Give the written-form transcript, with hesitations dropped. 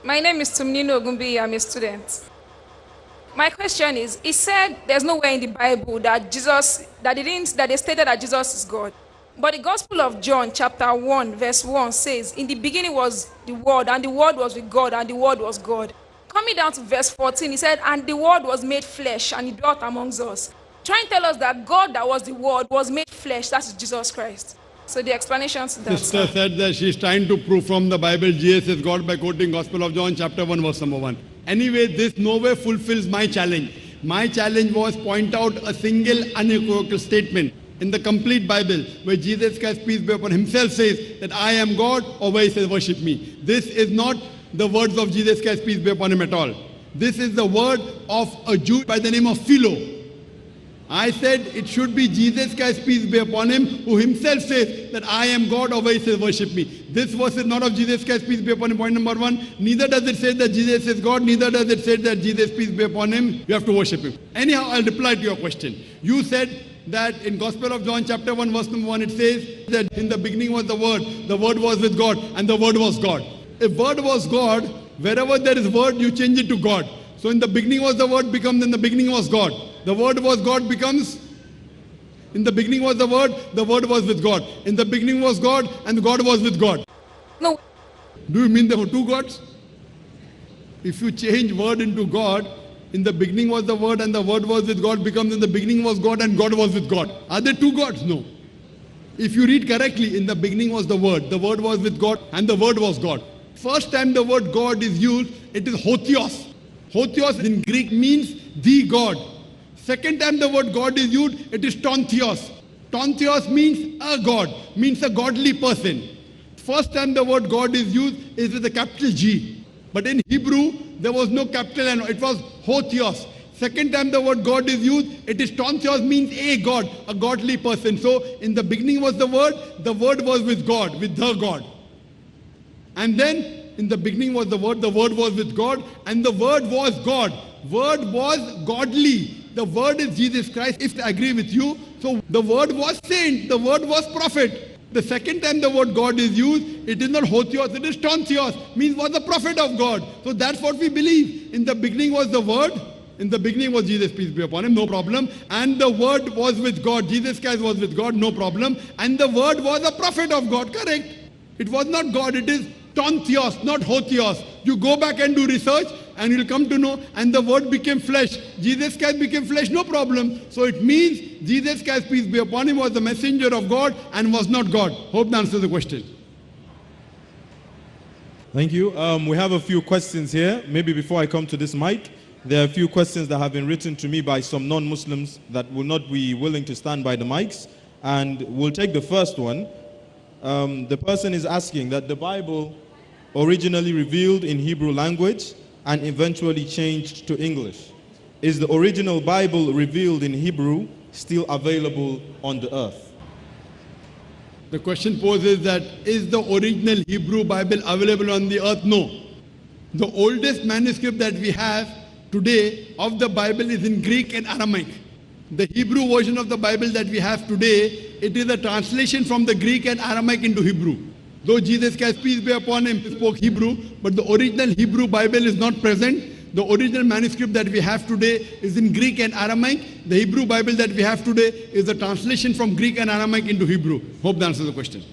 My name is Tumnino Ogumbi. I'm a student. My question is, it said there's nowhere in the Bible that they stated that Jesus is God. But the Gospel of John, chapter 1, verse 1 says, in the beginning was the Word, and the Word was with God, and the Word was God. Coming down to verse 14, he said, and the Word was made flesh, and he dwelt amongst us. Trying to tell us that God that was the Word was made flesh, that's Jesus Christ. So the explanation to that. Sister said that she's trying to prove from the Bible Jesus is God by quoting Gospel of John, chapter 1, verse number 1. Anyway, this nowhere fulfills my challenge. My challenge was point out a single unequivocal statement in the complete Bible where Jesus Christ, peace be upon him, himself says that I am God, or where he says worship me. This is not the words of Jesus Christ, peace be upon him at all. This is the word of a Jew by the name of Philo. I said it should be Jesus Christ, peace be upon him, who himself says that I am God, or where he says worship me. This verse is not of Jesus Christ, peace be upon him, point number 1. Neither does it say that Jesus is God, neither does it say that Jesus, peace be upon him, you have to worship him. Anyhow, I'll reply to your question. You said that in Gospel of John chapter 1 verse number 1 it says that in the beginning was the Word was with God, and the Word was God. If Word was God, wherever there is Word, you change it to God. So in the beginning was the Word becomes in the beginning was God. The Word was God becomes in the beginning was the Word was with God. In the beginning was God, and God was with God. No. Do you mean there were two gods? If you change Word into God, in the beginning was the Word and the Word was with God becomes in the beginning was God and God was with God. Are there two gods? No. If you read correctly, in the beginning was the Word was with God and the Word was God. First time the word God is used, it is hotheos. Hotheos in Greek means the God. Second time the word God is used, it is tontheos. Tontheos means a God, means a godly person. First time the word God is used is with a capital G. But in Hebrew, there was no capital N, it was hotheos. Second time the word God is used, it is tontheos, means a God, a godly person. So in the beginning was the Word was with God, with the God. And then in the beginning was the Word was with God, and the Word was God. Word was godly. The Word is Jesus Christ, if I agree with you. So the Word was saint, the Word was prophet. The second time the word God is used, it is not hotheos, it is tontheos, means was the prophet of God. So that's what we believe. In the beginning was the Word, in the beginning was Jesus, peace be upon him, no problem. And the Word was with God, Jesus Christ was with God, no problem. And the Word was a prophet of God, correct. It was not God, it is tontheos, not hotheos. You go back and do research and you'll come to know, and the Word became flesh. Jesus Christ became flesh, no problem. So it means Jesus Christ, peace be upon him, was the messenger of God and was not God. Hope that answers the question. Thank you. We have a few questions here. Maybe before I come to this mic, there are a few questions that have been written to me by some non-Muslims that will not be willing to stand by the mics. And we'll take the first one. The person is asking that the Bible originally revealed in Hebrew language and eventually changed to English. Is the original Bible revealed in Hebrew still available on the earth? The question poses that, is the original Hebrew Bible available on the earth? No. The oldest manuscript that we have today of the Bible is in Greek and Aramaic. The Hebrew version of the Bible that we have today, it is a translation from the Greek and Aramaic into Hebrew. Though Jesus Christ, peace be upon him, spoke Hebrew, but the original Hebrew Bible is not present. The original manuscript that we have today is in Greek and Aramaic. The Hebrew Bible that we have today is a translation from Greek and Aramaic into Hebrew. Hope that answers the question.